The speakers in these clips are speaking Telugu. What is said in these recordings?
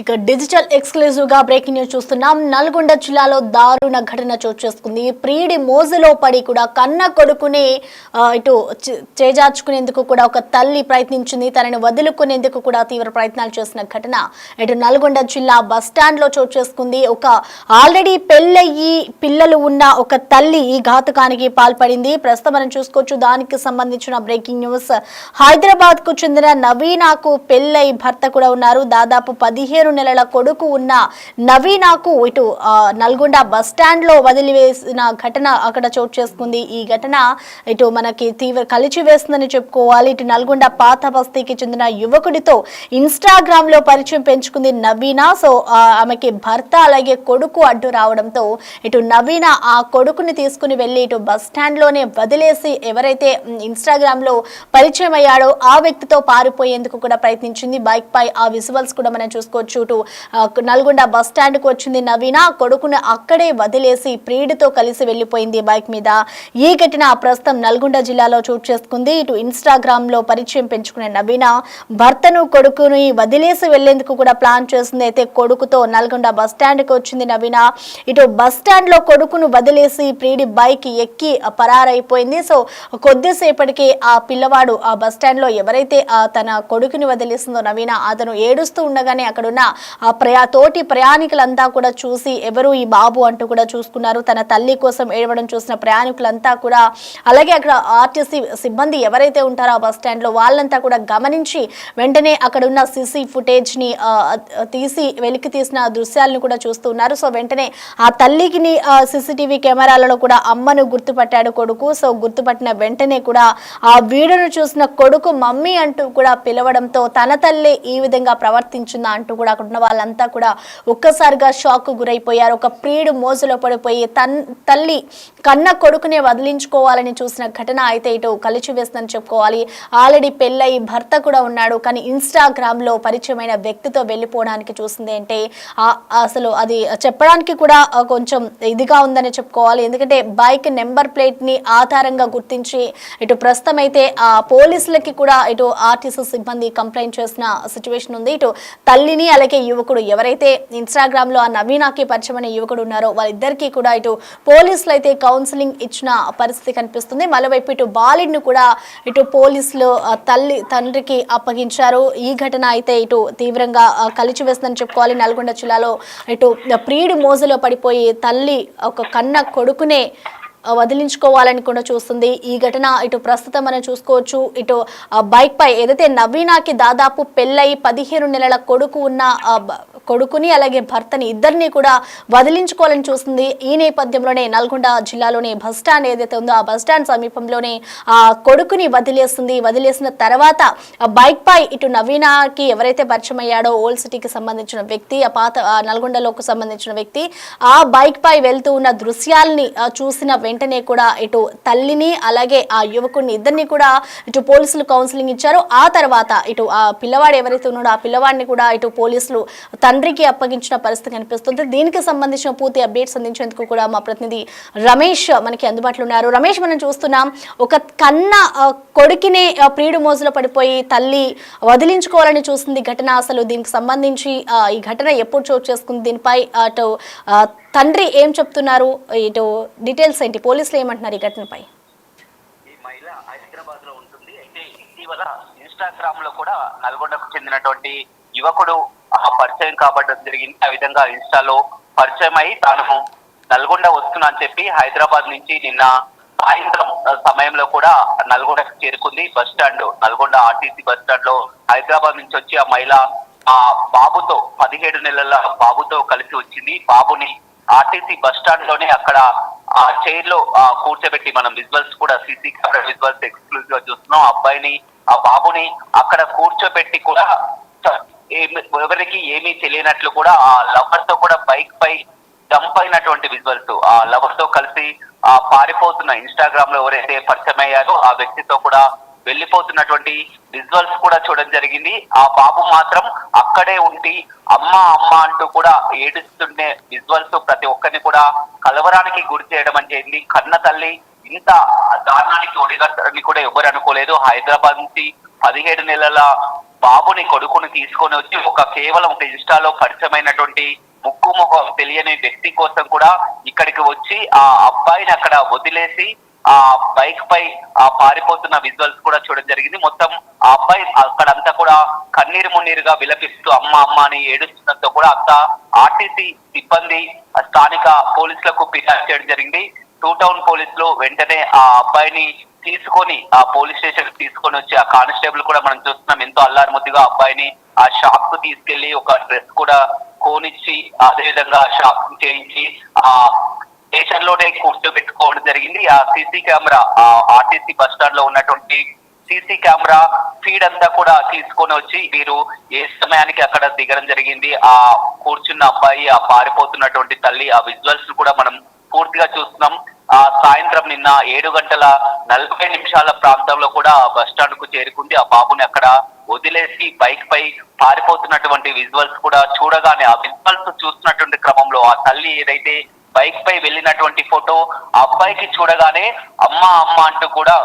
ఇక డిజిటల్ ఎక్స్క్లూజివ్ గా బ్రేకింగ్ న్యూస్ చూస్తున్నాం. నల్గొండ జిల్లాలో దారుణ ఘటన చోటు చేసుకుంది. ప్రీడి మోజులో పడి కూడా కన్న కొడుకుని ఇటు చేజార్చుకునేందుకు కూడా ఒక తల్లి ప్రయత్నించింది. తనని వదులుకునేందుకు కూడా తీవ్ర ప్రయత్నాలు చేసిన ఘటన ఇటు నల్గొండ జిల్లా బస్ స్టాండ్ లో చోటు చేసుకుంది. ఒక ఆల్రెడీ పెళ్ళయ్యి పిల్లలు ఉన్న ఒక తల్లి ఈ ఘాతుకానికి పాల్పడింది. ప్రస్తుతం మనం చూసుకోవచ్చు. దానికి సంబంధించిన బ్రేకింగ్ న్యూస్. హైదరాబాద్ కు చెందిన నవీనాకు పెళ్ళై భర్త కూడా ఉన్నారు. దాదాపు 15 నెలల కొడుకు ఉన్న నవీనాకు ఇటు నల్గొండ బస్ స్టాండ్ లో వదిలివేసిన ఘటన అక్కడ చోటు చేసుకుంది. ఈ ఘటన ఇటు మనకి తీవ్ర కలిచివేస్తుందని చెప్పుకోవాలి. ఇటు నల్గొండ పాత బస్తీకి చెందిన యువకుడితో ఇన్స్టాగ్రామ్ లో పరిచయం పెంచుకుంది నవీనా. సో ఆమెకి భర్త అలాగే కొడుకు అడ్డు రావడంతో ఇటు నవీనా ఆ కొడుకుని తీసుకుని వెళ్లి ఇటు బస్ స్టాండ్ లోనే వదిలేసి ఎవరైతే ఇన్స్టాగ్రామ్ లో పరిచయం అయ్యాడో ఆ వ్యక్తితో పారిపోయేందుకు కూడా ప్రయత్నించింది. బైక్ పై ఆ విజువల్స్ కూడా మనం చూసుకోవచ్చు. నల్గొండ బస్ స్టాండ్ కు వచ్చింది నవీనా. కొడుకును అక్కడే వదిలేసి ప్రియుడితో కలిసి వెళ్లిపోయింది బైక్ మీద. ఈ ఘటన ప్రస్తుతం నల్గొండ జిల్లాలో చోటు చేసుకుంది. ఇటు ఇన్స్టాగ్రామ్ లో పరిచయం పెంచుకునే నవీనా భర్తను కొడుకుని వదిలేసి వెళ్లేందుకు కూడా ప్లాన్ చేసింది. అయితే కొడుకుతో నల్గొండ బస్ స్టాండ్ కు వచ్చింది నవీనా. ఇటు బస్ స్టాండ్ లో కొడుకును వదిలేసి ప్రియుడి బైక్ ఎక్కి పరారైపోయింది. సో కొద్దిసేపటికి ఆ పిల్లవాడు ఆ బస్ స్టాండ్ లో ఎవరైతే తన కొడుకుని వదిలేసిందో నవీనా అతను ఏడుస్తూ ఉండగానే అక్కడున్న తోటి ప్రయాణికులంతా కూడా చూసి ఎవరు ఈ బాబు అంటూ కూడా చూసుకున్నారు. తన తల్లి కోసం ఏడవడం చూసిన ప్రయాణికులంతా కూడా అలాగే అక్కడ ఆర్టీసీ సిబ్బంది ఎవరైతే ఉంటారో ఆ బస్ స్టాండ్ లో వాళ్ళంతా కూడా గమనించి వెంటనే అక్కడ ఉన్న సీసీ ఫుటేజ్ ని తీసి వెలికి తీసిన దృశ్యాలను కూడా చూస్తున్నారు. సో వెంటనే ఆ తల్లికి సీసీటీవీ కెమెరాలలో కూడా అమ్మను గుర్తుపట్టాడు కొడుకు. సో గుర్తుపట్టిన వెంటనే కూడా ఆ వీడియోను చూసిన కొడుకు మమ్మీ అంటూ కూడా పిలవడంతో తన తల్లి ఈ విధంగా ప్రవర్తించిందా అంటూ కూడా అక్కడ ఉన్న వాళ్ళంతా కూడా ఒక్కసారిగా షాక్ గురైపోయారు. ఒక ప్రియుడు మోజులో పడిపోయి తల్లి కన్న కొడుకునే వదిలించుకోవాలని చూసిన ఘటన అయితే ఇటు కలిచివేస్తుందని చెప్పుకోవాలి. ఆల్రెడీ పెళ్ళయి భర్త కూడా ఉన్నాడు. కానీ ఇన్స్టాగ్రామ్ లో పరిచయమైన వ్యక్తితో వెళ్ళిపోవడానికి చూసింది అంటే అసలు అది చెప్పడానికి కూడా కొంచెం ఇదిగా ఉందని చెప్పుకోవాలి. ఎందుకంటే బైక్ నెంబర్ ప్లేట్ ని ఆధారంగా గుర్తించి ఇటు ప్రస్తుతం అయితే ఆ పోలీసులకి కూడా ఇటు ఆర్టీసీ సిబ్బంది కంప్లైంట్ చేసిన సిచ్యువేషన్ ఉంది. ఇటు తల్లిని అలాగే యువకుడు ఎవరైతే ఇన్స్టాగ్రామ్ లో ఆ నవీనాకి పరిచయమైన యువకుడు ఉన్నారో వాళ్ళిద్దరికీ కూడా ఇటు పోలీసులు అయితే కౌన్సిలింగ్ ఇచ్చిన పరిస్థితి కనిపిస్తుంది. మరోవైపు ఇటు బాలిడ్ను కూడా ఇటు పోలీసులు తండ్రికి అప్పగించారు. ఈ ఘటన అయితే ఇటు తీవ్రంగా కలిచివేస్తుందని చెప్పుకోవాలి. నల్గొండ జిల్లాలో ఇటు ప్రియుడి మోజులో పడిపోయి తల్లి ఒక కన్న కొడుకునే వదిలించుకోవాలని కూడా చూస్తుంది. ఈ ఘటన ఇటు ప్రస్తుతం మనం చూసుకోవచ్చు. ఇటు బైక్ పై ఏదైతే నవీనాకి దాదాపు పెళ్ళై 15 నెలల కొడుకు ఉన్న కొడుకుని అలాగే భర్తని ఇద్దరిని కూడా వదిలించుకోవాలని చూస్తుంది. ఈ నేపథ్యంలోనే నల్గొండ జిల్లాలోని బస్ స్టాండ్ ఏదైతే ఉందో ఆ బస్ స్టాండ్ సమీపంలోనే ఆ కొడుకుని వదిలేస్తుంది. వదిలేసిన తర్వాత బైక్ పై ఇటు నవీనాకి ఎవరైతే పరిచయం అయ్యాడో ఓల్డ్ సిటీకి సంబంధించిన వ్యక్తి ఆ పాత నల్గొండలోకి సంబంధించిన వ్యక్తి ఆ బైక్ పై వెళ్తూ ఉన్న దృశ్యాల్ని చూసిన వెంటనే కూడా ఇటు తల్లిని అలాగే ఆ యువకుడిని ఇద్దరిని కూడా ఇటు పోలీసులు కౌన్సిలింగ్ ఇచ్చారు. ఆ తర్వాత ఇటు ఆ పిల్లవాడు ఎవరైతే ఉన్నాడో ఆ పిల్లవాడిని కూడా ఇటు పోలీసులు తండ్రికి అప్పగించిన పరిస్థితి కనిపిస్తుంది. దీనికి సంబంధించిన పూర్తి అప్డేట్స్ అందించేందుకు కూడా మా ప్రతినిధి రమేష్ మనకి అందుబాటులో ఉన్నారు. రమేష్, మనం చూస్తున్నాం ఒక కన్న కొడుకునే ప్రియుడు మోజులో పడిపోయి తల్లి వదిలించుకోవాలని చూస్తుంది ఘటన. అసలు దీనికి సంబంధించి ఈ ఘటన ఎప్పుడు చోటు చేసుకుంది, దీనిపై అటు తండ్రి ఏం చెప్తున్నారు, ఇటు డీటెయిల్స్ ఏంటి, పోలీసులు ఏమంటున్నారు ఈ ఘటనపై? ఈ మహిళ హైదరాబాద్ లో ఉంటుంది. అయితే ఇటీవల ఇన్స్టాగ్రామ్ లో కూడా నల్గొండకు చెందినటువంటి యువకుడు పరిచయం కాబట్టడం జరిగింది. ఆ విధంగా ఇన్స్టాలో పరిచయం అయి తాను నల్గొండ వస్తున్నా అని చెప్పి హైదరాబాద్ నుంచి నిన్న సాయంత్రం సమయంలో కూడా నల్గొండకు చేరుకుంది. Bus stand Nalgonda RTC bus stand లో హైదరాబాద్ నుంచి వచ్చి ఆ మహిళ ఆ బాబుతో 17 నెలల బాబుతో కలిసి వచ్చింది. బాబుని ఆర్టీసీ బస్ స్టాండ్ లోనే అక్కడ ఆ చైర్ లో కూర్చోబెట్టి మనం విజువల్స్ కూడా సీసీ కెమెరా విజువల్స్ ఎక్స్క్లూజివ్ గా చూస్తున్నాం. అబ్బాయిని ఆ బాబుని అక్కడ కూర్చోబెట్టి కూడా ఎవరికి ఏమీ తెలియనట్లు కూడా ఆ లవర్ తో కూడా బైక్ పై జంప్ అయినటువంటి విజువల్స్, ఆ లవర్ తో కలిసి ఆ పారిపోతున్న ఇన్స్టాగ్రామ్ లో ఎవరైతే పరిచయం అయ్యారో ఆ వ్యక్తితో కూడా వెళ్లిపోతున్నటువంటి విజువల్స్ కూడా చూడడం జరిగింది. ఆ బాబు మాత్రం అక్కడే ఉండి అమ్మ అమ్మ అంటూ కూడా ఏడుస్తుండే విజువల్స్ ప్రతి ఒక్కరిని కూడా కలవరానికి గురి చేయడం జరిగింది. కన్న తల్లి ఇంత దారుణానికి ఒడిగట్టని కూడా ఎవరు అనుకోలేదు. హైదరాబాద్ నుంచి 17 నెలల బాబుని కొడుకుని తీసుకొని వచ్చి కేవలం ఒక ఇన్స్టాలో పరిచయమైనటువంటి ముక్కు ముఖం తెలియని వ్యక్తి కోసం కూడా ఇక్కడికి వచ్చి ఆ అబ్బాయిని అక్కడ వదిలేసి ఆ బైక్ పై పారిపోతున్న విజువల్స్ కూడా చూడడం జరిగింది. మొత్తం ఆ అబ్బాయి అక్కడంతా కూడా కన్నీరు మున్నీరుగా విలపిస్తూ అమ్మ అమ్మ అని ఏడుస్తున్నంతో కూడా అంతా ఆర్టీసీ సిబ్బంది స్థానిక పోలీసులకు ఫిర్యాదు చేయడం జరిగింది. టూ టౌన్ పోలీసులు వెంటనే ఆ అబ్బాయిని తీసుకొని ఆ పోలీస్ స్టేషన్ తీసుకొని వచ్చి ఆ కానిస్టేబుల్ కూడా మనం చూస్తున్నాం ఎంతో అల్లారుముద్దుగా అబ్బాయిని ఆ షాప్ కు తీసుకెళ్లి ఒక డ్రెస్ కూడా కోనిచ్చి అదేవిధంగా షాప్ చేయించి ఆ స్టేషన్ లోనే కూర్చోబెట్టుకోవడం జరిగింది. ఆ CC camera RTC bus stand లో ఉన్నటువంటి సీసీ కెమెరా ఫీడ్ అంతా కూడా తీసుకొని వచ్చి వీరు ఏ సమయానికి అక్కడ దిగడం జరిగింది, ఆ కూర్చున్న అబ్బాయి, ఆ పారిపోతున్నటువంటి తల్లి, ఆ విజువల్స్ కూడా మనం పూర్తిగా చూస్తున్నాం. ఆ సాయంత్రం నిన్న 7:40 ప్రాంతంలో కూడా బస్ స్టాండ్ కు చేరుకుంది. ఆ బాబుని అక్కడ వదిలేసి బైక్ పై పారిపోతున్నటువంటి విజువల్స్ కూడా చూడగానే ఆ విజువల్స్ చూస్తున్నటువంటి క్రమంలో ఆ తల్లి ఏదైతే బైక్ పై వెళ్ళినటువంటి ఫోటో ఆ అబ్బాయికి చూడగానే అమ్మ అమ్మ అంటూ కూడా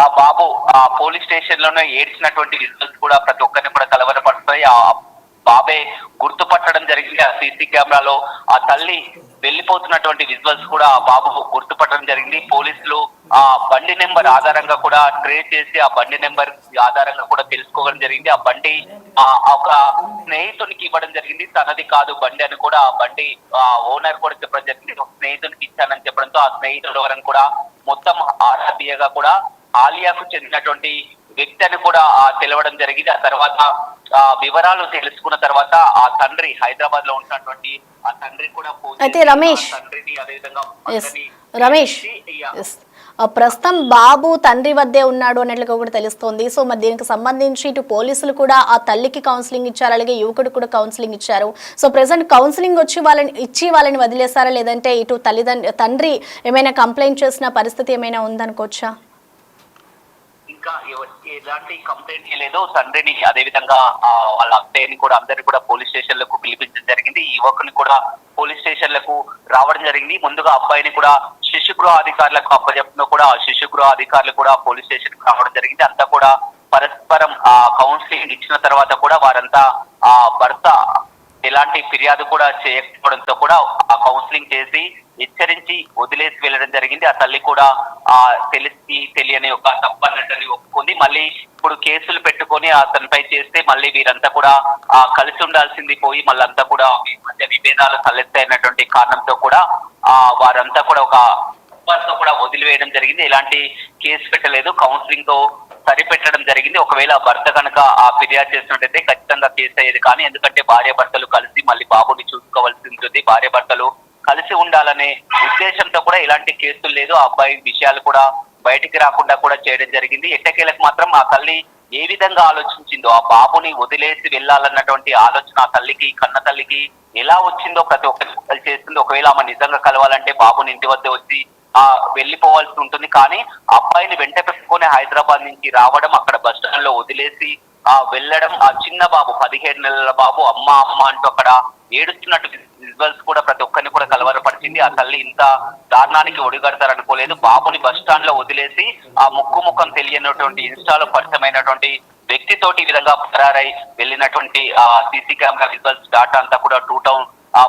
ఆ బాబు ఆ పోలీస్ స్టేషన్ లోనే ఏడ్చినటువంటి విజువల్స్ కూడా ప్రతి ఒక్కరిని కూడా కలవరపడుతాయి. ఆ బాబే గుర్తుపట్టడం జరిగింది. ఆ సీసీ కెమెరాలో ఆ తల్లి వెళ్లిపోతున్నటువంటి విజువల్స్ కూడా ఆ బాబు గుర్తుపట్టడం జరిగింది. పోలీసులు ఆ బండి నెంబర్ ఆధారంగా కూడా ట్రేస్ చేసి ఆ బండి నెంబర్ ఆధారంగా కూడా తెలుసుకోవడం జరిగింది. ఆ బండి ఒక స్నేహితునికి ఇవ్వడం జరిగింది, తనది కాదు బండి అని కూడా ఆ బండి ఓనర్ కూడా చెప్పడం జరిగింది. స్నేహితునికి ఇచ్చానని చెప్పడంతో ఆ స్నేహితుడు ఎవరని కూడా మొత్తం ఆరాధ్యగా కూడా ఆలియాకు చెందినటువంటి వ్యక్తి అని కూడా తెలవడం జరిగింది. ఆ తర్వాత వివరాలు తెలుసుకున్న తర్వాత ఆ తండ్రి హైదరాబాద్ లో ఉన్నటువంటి ఆ తండ్రి కూడా అయితే రమేష్ ప్రస్తుతం బాబు తండ్రి వద్దే ఉన్నాడు అన్నట్లుగా కూడా తెలుస్తోంది. సో మరి దీనికి సంబంధించి ఇటు పోలీసులు కూడా ఆ తల్లికి కౌన్సిలింగ్ ఇచ్చారు, అలాగే యువకుడు కూడా కౌన్సిలింగ్ ఇచ్చారు. సో ప్రెసెంట్ కౌన్సిలింగ్ వచ్చి వాళ్ళని వదిలేస్తారా, లేదంటే ఇటు తండ్రి ఏమైనా కంప్లైంట్ చేసిన పరిస్థితి ఏమైనా ఉందనుకోవచ్చా? ఇంకా ఎలాంటి కంప్లైంట్ లేదు. తండ్రిని అదేవిధంగా వాళ్ళ అత్తయ్యని కూడా అందరినీ కూడా పోలీస్ స్టేషన్లకు పిలిపించడం జరిగింది. ఈ యువకుని కూడా పోలీస్ స్టేషన్లకు రావడం జరిగింది. ముందుగా అబ్బాయిని కూడా శిశుగృహ అధికారులకు అప్పచెప్పిన కూడా శిశుగృహ అధికారులు కూడా పోలీస్ స్టేషన్ కు రావడం జరిగింది. అంతా కూడా పరస్పరం కౌన్సిలింగ్ ఇచ్చిన తర్వాత కూడా వారంతా ఆ భర్త ఎలాంటి ఫిర్యాదు కూడా చేయకపోవడంతో కూడా ఆ కౌన్సిలింగ్ చేసి హెచ్చరించి వదిలేసి వెళ్ళడం జరిగింది. ఆ తల్లి కూడా తెలిసి తెలియని ఒక తప్పన్నట్టని ఒప్పుకుంది. మళ్ళీ ఇప్పుడు కేసులు పెట్టుకొని అతనిపై చేస్తే మళ్ళీ వీరంతా కూడా కలిసి ఉండాల్సింది పోయి మళ్ళంతా కూడా మధ్య విభేదాలు తలెత్తాయినటువంటి కారణంతో కూడా వారంతా కూడా ఒక కూడా వదిలివేయడం జరిగింది. ఎలాంటి కేసు పెట్టలేదు, కౌన్సిలింగ్ తో సరిపెట్టడం జరిగింది. ఒకవేళ భర్త కనుక ఆ ఫిర్యాదు చేసినట్టయితే ఖచ్చితంగా కేసు అయ్యేది. కానీ ఎందుకంటే భార్య భర్తలు కలిసి మళ్ళీ బాబుని చూసుకోవాల్సి ఉంటుంది, భార్య భర్తలు కలిసి ఉండాలనే ఉద్దేశంతో కూడా ఎలాంటి కేసులు లేదు. ఆ అబ్బాయి విషయాలు కూడా బయటికి రాకుండా కూడా చేయడం జరిగింది. ఎట్టకేలకు మాత్రం ఆ తల్లి ఏ విధంగా ఆలోచించిందో, ఆ బాబుని వదిలేసి వెళ్ళాలన్నటువంటి ఆలోచన ఆ తల్లికి, కన్న తల్లికి ఎలా వచ్చిందో ప్రతి ఒక్కరికి చేస్తుంది. ఒకవేళ ఆమె నిజంగా కలవాలంటే బాబుని ఇంటి వద్ద వచ్చి వెళ్లిపోవాల్సి ఉంటుంది. కానీ అబ్బాయిని వెంట పెట్టుకొని హైదరాబాద్ నుంచి రావడం, అక్కడ బస్ స్టాండ్ లో వదిలేసి వెళ్ళడం, ఆ చిన్న బాబు 17 నెలల బాబు అమ్మ అమ్మ అంటూ అక్కడ ఏడుస్తున్నట్టు విజువల్స్ కూడా ప్రతి ఒక్కరిని కూడా కలవరపరిచింది. ఆ తల్లి ఇంత దారుణానికి ఒడిగడతారనుకోలేదు. బాబుని బస్ స్టాండ్ లో వదిలేసి ఆ ముఖం తెలియనటువంటి ఇన్స్టాలో పరిచయమైనటువంటి వ్యక్తితోటి ఈ విధంగా పరారై వెళ్ళినటువంటి సీసీ కెమెరా విజువల్స్ డాటా అంతా కూడా టూ టౌన్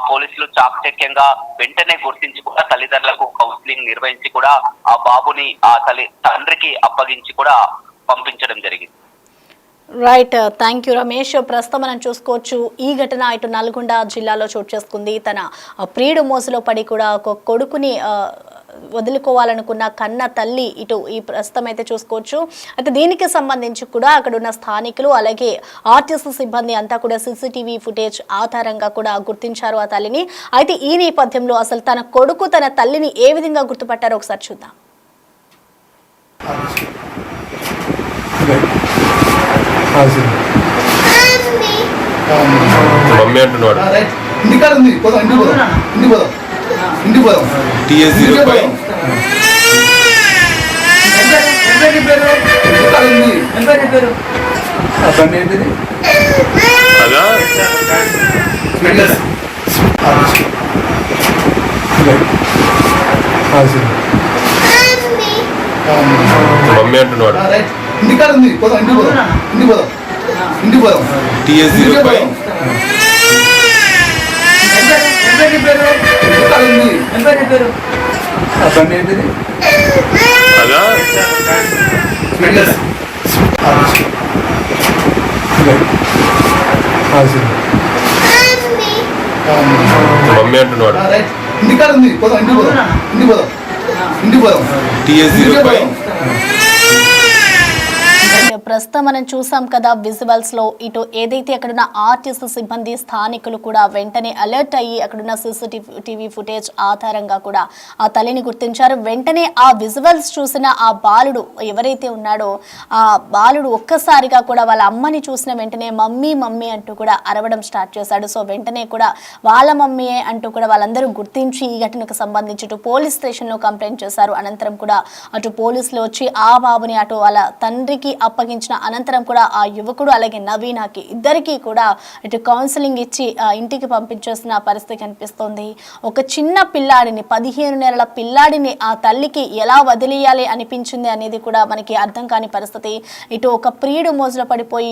పోలీసులు చాకచక్యంగా వెంటనే గుర్తించి కూడా తల్లిదండ్రులకు కౌన్సిలింగ్ నిర్వహించి కూడా ఆ బాబుని ఆ తండ్రికి అప్పగించి కూడా పంపించడం జరిగింది. Right, thank you Ramesh. ప్రస్తుతం మనం చూసుకోవచ్చు ఈ ఘటన ఇటు నల్గొండ జిల్లాలో చోటు చేసుకుంది. తన ప్రియుడు మోసలో పడి కూడా ఒక కొడుకుని వదులుకోవాలనుకున్న కన్న తల్లి ఇటు ఈ ప్రస్తుతం అయితే చూసుకోవచ్చు. అయితే దీనికి సంబంధించి కూడా అక్కడ ఉన్న స్థానికులు అలాగే ఆర్టీసీ సిబ్బంది అంతా కూడా సీసీటీవీ ఫుటేజ్ ఆధారంగా కూడా గుర్తించారు ఆ తల్లిని. అయితే ఈ నేపథ్యంలో అసలు తన కొడుకు తన తల్లిని ఏ విధంగా గుర్తుపట్టారో ఒకసారి చూద్దాం. మమ్మీ అంటున్నాడు మమ్మీ అంటున్నాడు ఇంటికాడ ఉంది ఇంటికి పోదాం ఇంటికి పోదాం. TS 05 అదా మమ్మీ అంటున్నాడు. ఇంటికాడ ఉంది, పోదాం. ఇంటికి పోదాం. ఇంటికి పోదాం. TS 05 ప్రస్తుతం మనం చూసాం కదా విజువల్స్ లో ఇటు ఏదైతే అక్కడున్న ఆర్టీసీ సిబ్బంది స్థానికులు కూడా వెంటనే అలర్ట్ అయ్యి అక్కడున్న CCTV ఫుటేజ్ ఆధారంగా కూడా ఆ తల్లిని గుర్తించారు. వెంటనే ఆ విజువల్స్ చూసిన ఆ బాలుడు ఎవరైతే ఉన్నాడో ఆ బాలుడు ఒక్కసారిగా కూడా వాళ్ళ అమ్మని చూసిన వెంటనే మమ్మీ మమ్మీ అంటూ కూడా అరవడం స్టార్ట్ చేశాడు. సో వెంటనే కూడా వాళ్ళ మమ్మీయే అంటూ కూడా వాళ్ళందరూ గుర్తించి ఈ ఘటనకు సంబంధించి ఇటు పోలీస్ స్టేషన్ లో కంప్లైంట్ చేశారు. అనంతరం కూడా అటు పోలీసులు వచ్చి ఆ బాబుని అటు వాళ్ళ తండ్రికి అప్పగించిన అనంతరం కూడా ఆ యువకుడు అలాగే నవీనాకి ఇద్దరికి కూడా ఇటు కౌన్సిలింగ్ ఇచ్చి ఇంటికి పంపించేసిన పరిస్థితి కనిపిస్తోంది. ఒక చిన్న పిల్లాడిని 15 నెలల పిల్లాడిని ఆ తల్లికి ఎలా వదిలేయాలి అనిపించింది అనేది కూడా మనకి అర్థం కాని పరిస్థితి. ఇటు ఒక ప్రియుడు మోజులో పడిపోయి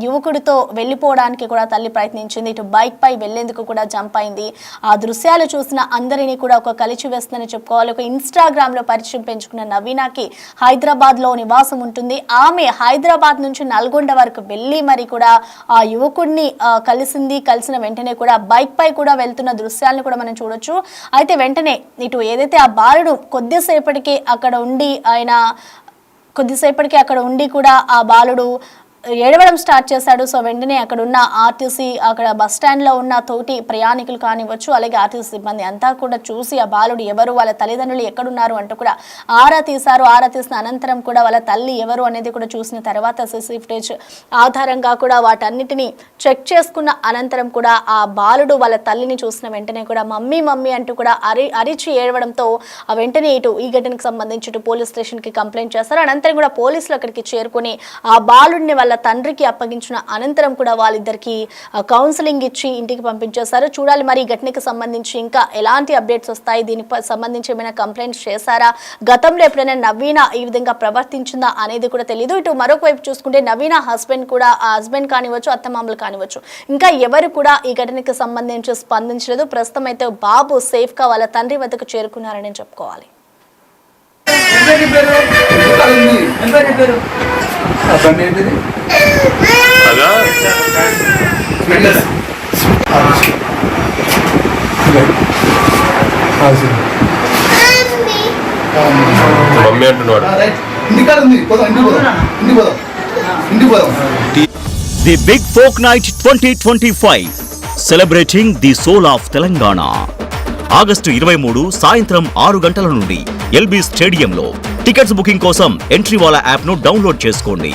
యువకుడితో వెళ్ళిపోవడానికి కూడా తల్లి ప్రయత్నించింది. ఇటు బైక్ పై వెళ్లేందుకు కూడా జంప్ అయింది. ఆ దృశ్యాలు చూసిన అందరినీ కూడా ఒక కలిచి వేస్తుందని చెప్పుకోవాలి. ఒక ఇన్స్టాగ్రామ్ లో పరిచయం పెంచుకున్న నవీనాకి హైదరాబాద్ లో నివాసం ఉంటుంది. ఆమె హైదరాబాద్ నుంచి నల్గొండ వరకు వెళ్ళి మరి కూడా ఆ యువకుడిని కలిసిన వెంటనే కూడా బైక్ పై కూడా వెళ్తున్న దృశ్యాలను కూడా మనం చూడొచ్చు. అయితే వెంటనే ఇటు ఏదైతే ఆ బాలుడు కొద్దిసేపటికి అక్కడ ఉండి కూడా ఆ బాలుడు ఏడవడం స్టార్ట్ చేశాడు. సో వెంటనే అక్కడ ఉన్న ఆర్టీసీ అక్కడ బస్ స్టాండ్ లో ఉన్న తోటి ప్రయాణికులు కానివ్వచ్చు అలాగే ఆర్టీసీ సిబ్బంది అంతా కూడా చూసి ఆ బాలుడు ఎవరు వాళ్ళ తల్లిదండ్రులు ఎక్కడున్నారు అంటూ కూడా ఆరా తీశారు. ఆరా తీసిన అనంతరం కూడా వాళ్ళ తల్లి ఎవరు అనేది కూడా చూసిన తర్వాత CCTV ఫుటేజ్ ఆధారంగా కూడా వాటన్నిటిని చెక్ చేసుకున్న అనంతరం కూడా ఆ బాలుడు వాళ్ళ తల్లిని చూసిన వెంటనే కూడా మమ్మీ మమ్మీ అంటూ కూడా అరిచి ఏడవడంతో ఆ వెంటనే ఇటు ఈ ఘటనకు సంబంధించి ఇటు పోలీస్ స్టేషన్ కి కంప్లైంట్ చేస్తారు. అనంతరం కూడా పోలీసులు అక్కడికి చేరుకుని ఆ బాలుడిని వాళ్ళ తండ్రికి అప్పగించిన అనంతరం కూడా వాళ్ళిద్దరికి కౌన్సిలింగ్ ఇచ్చి ఇంటికి పంపించేశారు. చూడాలి మరి ఈ ఘటనకు సంబంధించి ఇంకా ఎలాంటి అప్డేట్స్ వస్తాయి, దీనికి సంబంధించి ఏమైనా కంప్లైంట్స్ చేశారా, గతంలో ఎప్పుడైనా నవీన ఈ విధంగా ప్రవర్తించిందా అనేది కూడా తెలియదు. ఇటు మరొక వైపు చూసుకుంటే నవీన హస్బెండ్ కానివచ్చు అత్తమామలు కానివచ్చు ఇంకా ఎవరు కూడా ఈ ఘటనకు సంబంధించి స్పందించలేదు. ప్రస్తుతం అయితే బాబు సేఫ్ గా వాళ్ళ తండ్రి వద్దకు చేరుకున్నారని చెప్పుకోవాలి. అదా మమ్మీ అంటున్నాడు. ఇంటికాడ ఉంది, పోదాం. ఇంటికి పోదాం. The Big Folk Night 2025 celebrating the soul of Telangana. August 23 సాయంత్రం 6 గంటల నుండి LB స్టేడియంలో. టికెట్స్ బుకింగ్ కోసం ఎంట్రీవాలా యాప్ను డౌన్లోడ్ చేసుకోండి.